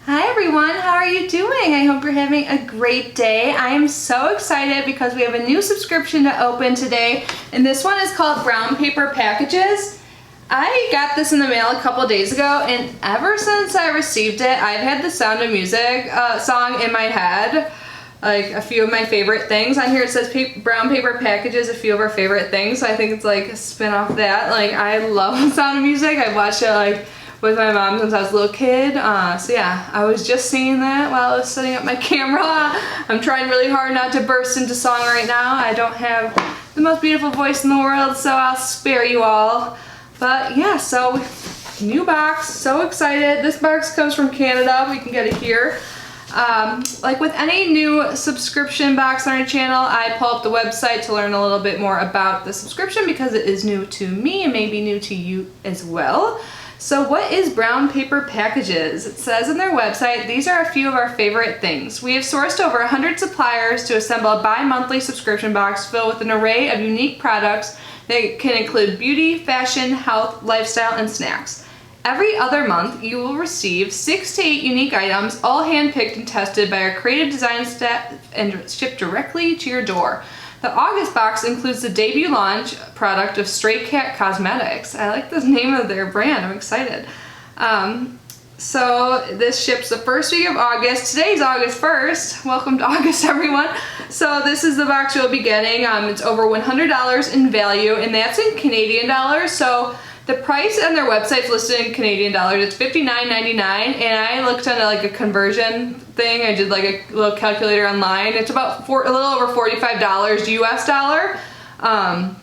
Hi everyone, how are you doing? I hope you're having a great day. I am so excited because we have a new subscription to open today, and this one is called Brown Paper Packages. I got this in the mail a couple days ago, and ever since I received it, I've had the Sound of Music song in my head. Like a few of my favorite things. On here it says Brown Paper Packages, a few of our favorite things. So I think it's like a spin off that. Like I love Sound of Music. I watched it like with my mom since I was a little kid. So yeah, I was just singing that while I was setting up my camera. I'm trying really hard not to burst into song right now. I don't have the most beautiful voice in the world, so I'll spare you all. But yeah, so new box, so excited. This box comes from Canada, we can get it here. Like with any new subscription box on our channel, I pull up the website to learn a little bit more about the subscription because it is new to me and maybe new to you as well. So what is Brown Paper Packages? It says on their website, these are a few of our favorite things. We have sourced over 100 suppliers to assemble a bi-monthly subscription box filled with an array of unique products that can include beauty, fashion, health, lifestyle, and snacks. Every other month, you will receive 6 to 8 unique items, all handpicked and tested by our creative design staff and shipped directly to your door. The August box includes the debut launch product of Stray Cat Cosmetics. I like the name of their brand, I'm excited. So this ships the first week of August. Today's August 1st. Welcome to August, everyone. So this is the box you'll be getting. It's over $100 in value, and that's in Canadian dollars. So the price on their website is listed in Canadian dollars. It's $59.99, and I looked at like a conversion thing. I did like a little calculator online. It's about a little over $45 US dollar, and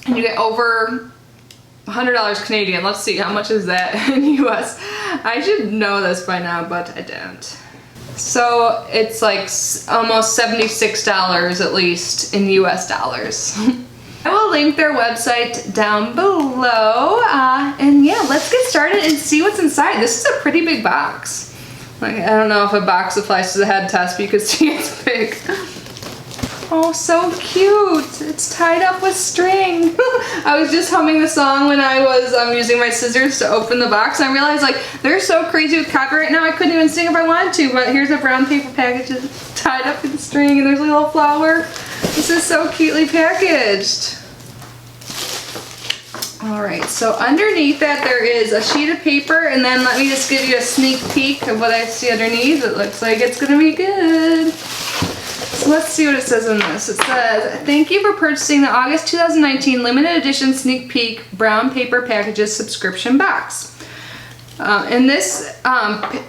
you get over $100 Canadian. Let's see, how much is that in US? I should know this by now, but I don't. So it's like almost $76 at least in US dollars. I will link their website down below, and yeah, let's get started and see what's inside. This is a pretty big box. Like, I don't know if a box applies to the head test, but you can see it's big. Oh, so cute. It's tied up with string. I was just humming the song when I was using my scissors to open the box, and I realized like they're so crazy with copyright now I couldn't even sing if I wanted to, but here's a brown paper package tied up with string, and there's a little flower. This is so cutely packaged. Alright, so underneath that there is a sheet of paper, and then let me just give you a sneak peek of what I see underneath. It looks like it's going to be good. So let's see what it says in this. It says, thank you for purchasing the August 2019 limited edition sneak peek Brown Paper Packages subscription box. And this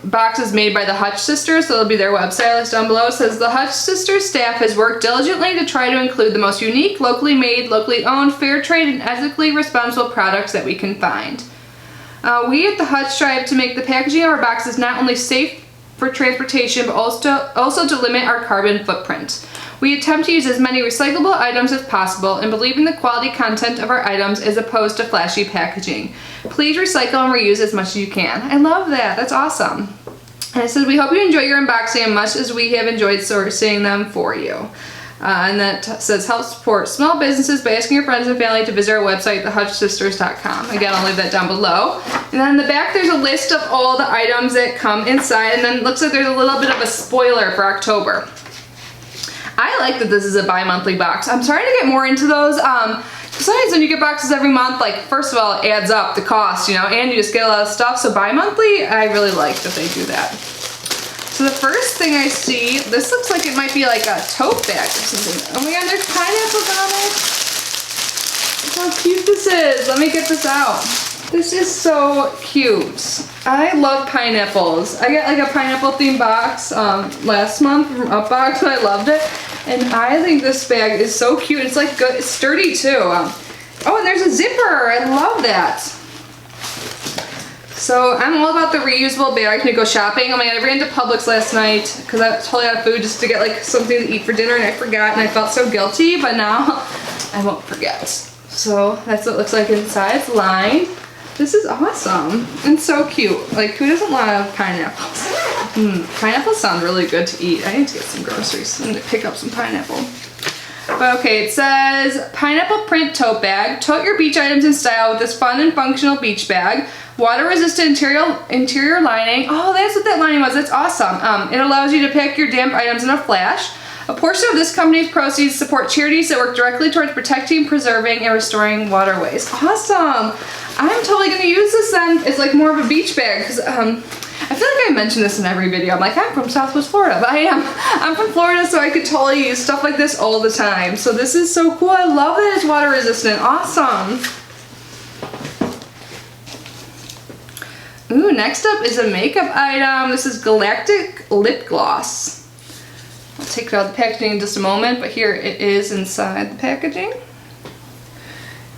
box is made by the Hutch sisters, so it'll be their website list down below. It says the Hutch sisters staff has worked diligently to try to include the most unique, locally made, locally owned, fair trade, and ethically responsible products that we can find. We at the Hutch strive to make the packaging of our boxes not only safe for transportation, but also to limit our carbon footprint. We attempt to use as many recyclable items as possible and believe in the quality content of our items as opposed to flashy packaging. Please recycle and reuse as much as you can. I love that. That's awesome. And it says, we hope you enjoy your unboxing as much as we have enjoyed sourcing them for you. And that says, help support small businesses by asking your friends and family to visit our website, thehutchsisters.com. Again, I'll leave that down below. And then in the back, there's a list of all the items that come inside, and then it looks like there's a little bit of a spoiler for October. I like that this is a bi-monthly box. I'm starting to get more into those. Besides, when you get boxes every month, like, first of all, it adds up the cost, you know, and you just get a lot of stuff. So bi-monthly, I really like that they do that. So the first thing I see, this looks like it might be like a tote bag or something. Oh my god, there's pineapples on it. Look how cute this is. Let me get this out. This is so cute. I love pineapples. I got like a pineapple themed box last month from Upbox, and I loved it. And I think this bag is so cute. It's like good, it's sturdy too. Oh, and there's a zipper. I love that. So I'm all about the reusable bags when you go shopping. Oh my god, I ran to Publix last night because I was totally out of food just to get like something to eat for dinner, and I forgot, and I felt so guilty, but now I won't forget. So that's what it looks like inside. It's lined. This is awesome and so cute. Like, who doesn't love pineapples? Pineapples sound really good to eat. I need to get some groceries. I'm gonna pick up some pineapple. But okay, it says pineapple print tote bag. Tote your beach items in style with this fun and functional beach bag. Water resistant interior lining. Oh, that's what that lining was. That's awesome. It allows you to pack your damp items in a flash. A portion of this company's proceeds support charities that work directly towards protecting, preserving, and restoring waterways. Awesome. I'm totally going to use this then. It's like more of a beach bag because I feel like I mention this in every video. I'm like, I'm from Southwest Florida, but I am. I'm from Florida, so I could totally use stuff like this all the time. So this is so cool. I love that it's water resistant. Awesome. Ooh, next up is a makeup item. This is Galactic Lip Gloss. I'll take it out of the packaging in just a moment, but here it is inside the packaging.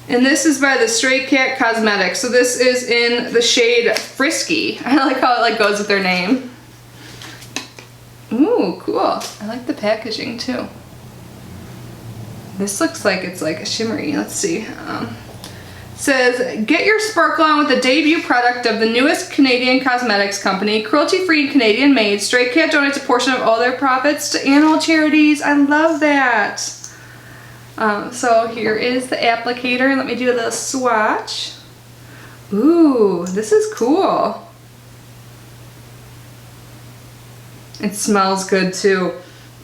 And this is by the Stray Cat Cosmetics. So this is in the shade Frisky. I like how it goes with their name. Ooh, cool. I like the packaging too. This looks like it's like a shimmery. Let's see. Says, get your sparkle on with the debut product of the newest Canadian cosmetics company, cruelty-free and Canadian made. Stray Cat donates a portion of all their profits to animal charities. I love that. So here is the applicator. Let me do the swatch. Ooh, this is cool. It smells good too.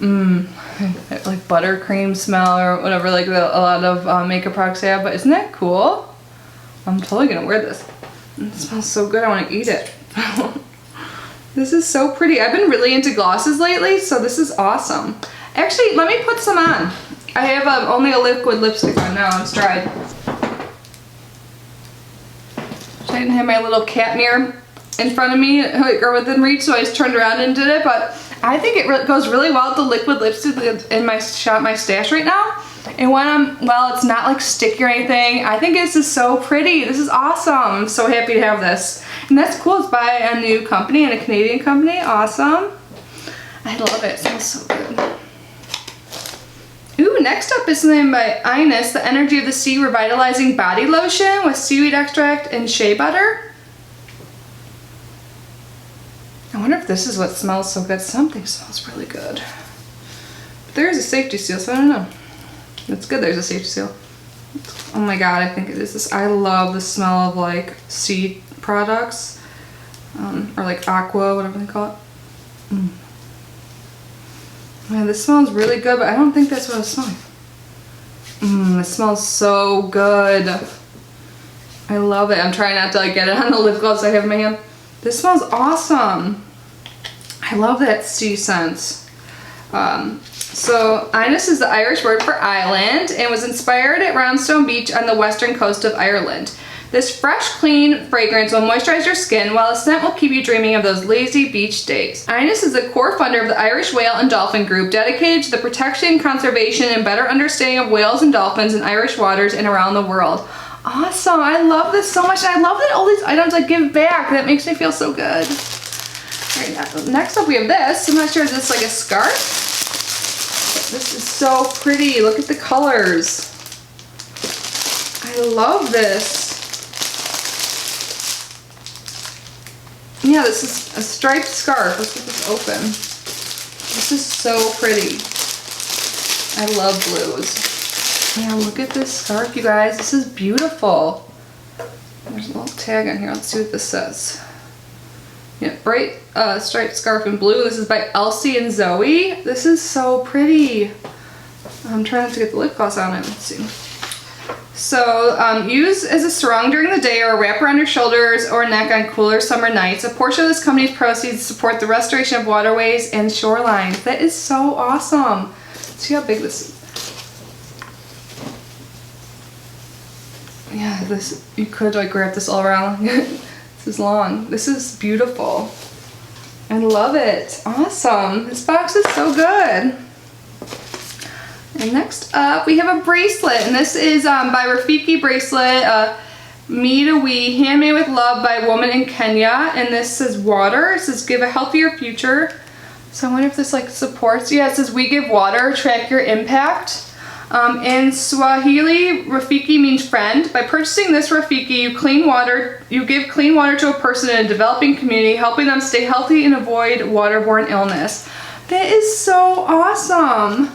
Like buttercream smell or whatever, like a lot of makeup products have, but isn't that cool? I'm totally gonna wear this. It smells so good, I wanna eat it. This is so pretty. I've been really into glosses lately, so this is awesome. Actually, let me put some on. I have only a liquid lipstick on now, it's dried. I didn't have my little cat mirror in front of me or within reach, so I just turned around and did it, but I think it goes really well with the liquid lipstick in my stash right now. And when well, it's not like sticky or anything. I think this is so pretty. This is awesome. I'm so happy to have this. And that's cool. It's by a new company and a Canadian company. Awesome. I love it. It smells so good. Ooh, next up is something by Eyeness, the Energy of the Sea Revitalizing Body Lotion with seaweed extract and shea butter. I wonder if this is what smells so good. Something smells really good. But there is a safety seal, so I don't know. It's good there's a safety seal. Oh my god, I think it is this. I love the smell of like sea products. Or like aqua, whatever they call it. Man, this smells really good, but I don't think that's what I was smelling. It smells so good. I love it. I'm trying not to like get it on the lip gloss I have in my hand. This smells awesome. I love that sea scent. So Eyeness is the Irish word for island and was inspired at Roundstone Beach on the western coast of Ireland. This fresh, clean fragrance will moisturize your skin while the scent will keep you dreaming of those lazy beach days. Eyeness is the core funder of the Irish Whale and Dolphin Group, dedicated to the protection, conservation, and better understanding of whales and dolphins in Irish waters and around the world. Awesome, I love this so much. And I love that all these items I give back. That makes me feel so good. All right, next up we have this. I'm not sure, is this like a scarf? This is so pretty. Look at the colors. I love this. Yeah, this is a striped scarf. Let's get this open. This is so pretty. I love blues. Yeah, look at this scarf, you guys. This is beautiful. There's a little tag on here. Let's see what this says. Yeah, bright striped scarf in blue. This is by Elsie and Zoe. This is so pretty. I'm trying not to get the lip gloss on it. Let's see. So use as a sarong during the day or wrap around your shoulders or neck on cooler summer nights. A portion of this company's proceeds support the restoration of waterways and shorelines. That is so awesome. See how big this is. Yeah, this, you could like wrap this all around. This is long. This is beautiful. I love it. Awesome. This box is so good. And next up, we have a bracelet, and this is by Rafiki Bracelet, Me to We, handmade with love by a woman in Kenya. And this says water. It says give a healthier future. So I wonder if this like supports. Yeah, it says we give water, track your impact. In Swahili, Rafiki means friend. By purchasing this Rafiki, you give clean water to a person in a developing community, helping them stay healthy and avoid waterborne illness. That is so awesome.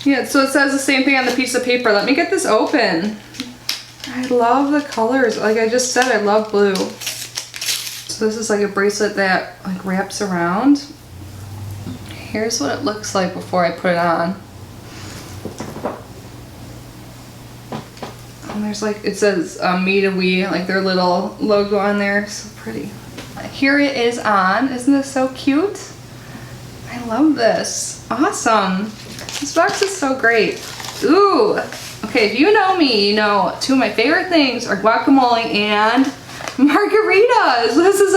Yeah, so it says the same thing on the piece of paper. Let me get this open. I love the colors. Like I just said, I love blue. So this is like a bracelet that like wraps around. Here's what it looks like before I put it on. And there's like, it says me to we, like their little logo on there. So pretty. Here it is on. Isn't this so cute? I love this. Awesome. This box is so great. Ooh. Okay, if you know me, you know two of my favorite things are guacamole and margaritas. This is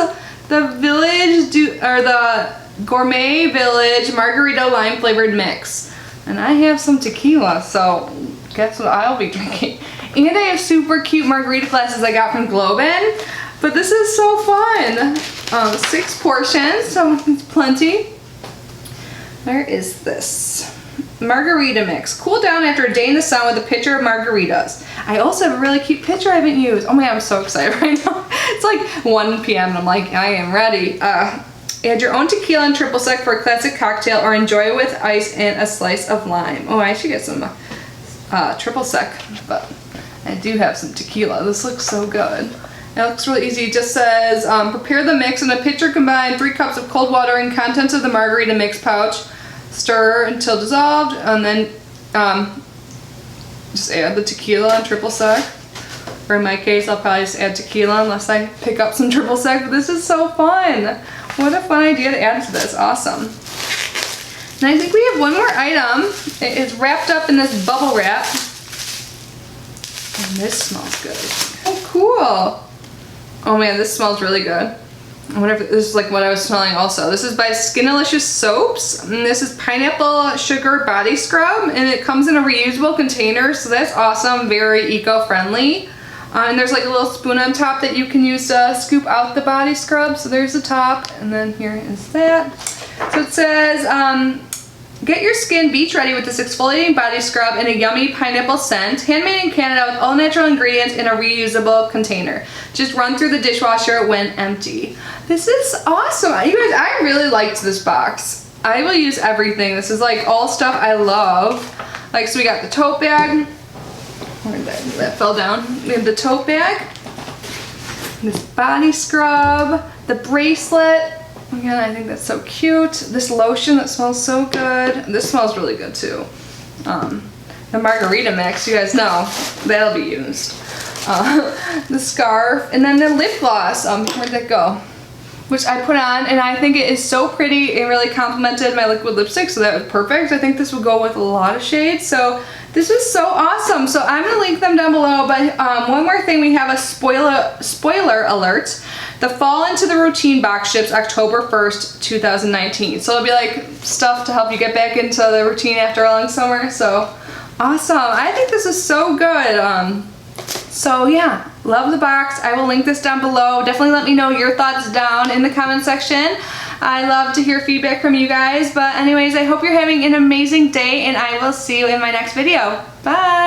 the the Gourmet Village Margarita Lime Flavored Mix. And I have some tequila, so guess what I'll be drinking. And I have super cute margarita glasses I got from Globin. But this is so fun. 6 portions, so it's plenty. There is this. Margarita mix. Cool down after a day in the sun with a pitcher of margaritas. I also have a really cute pitcher I haven't used. Oh my God, I'm so excited right now. It's like 1 p.m. and I'm like, I am ready. Add your own tequila and triple sec for a classic cocktail or enjoy with ice and a slice of lime. Oh, I should get some triple sec, but I do have some tequila. This looks so good. It looks really easy. It just says, prepare the mix in a pitcher, combine 3 cups of cold water and contents of the margarita mix pouch. Stir until dissolved, and then just add the tequila and triple sec. Or in my case, I'll probably just add tequila unless I pick up some triple sec, but this is so fun. What a fun idea to add to this. Awesome. And I think we have one more item. It is wrapped up in this bubble wrap. And this smells good. Oh, cool. Oh man, this smells really good. I wonder if this is like what I was smelling also. This is by Skinalicious Soaps. And this is pineapple sugar body scrub. And it comes in a reusable container. So that's awesome. Very eco-friendly. And there's like a little spoon on top that you can use to scoop out the body scrub. So there's the top. And then here is that. So it says, get your skin beach ready with this exfoliating body scrub in a yummy pineapple scent, handmade in Canada with all natural ingredients in a reusable container. Just run through the dishwasher when empty. This is awesome. You guys, I really liked this box. I will use everything. This is like all stuff I love. Like, so we got the tote bag. Where did that fell down? We have the tote bag, this body scrub, the bracelet. Again, I think that's so cute. This lotion that smells so good. This smells really good too. The margarita mix, you guys know, that'll be used. The scarf, and then the lip gloss. Where'd that go? Which I put on, and I think it is so pretty. It really complemented my liquid lipstick, so that was perfect. I think this would go with a lot of shades. So this is so awesome. So I'm gonna link them down below. But one more thing, we have a spoiler alert. The Fall Into the Routine box ships October 1st, 2019. So it'll be like stuff to help you get back into the routine after a long summer. So awesome. I think this is so good. So yeah, love the box. I will link this down below. Definitely let me know your thoughts down in the comment section. I love to hear feedback from you guys. But anyways, I hope you're having an amazing day, and I will see you in my next video. Bye.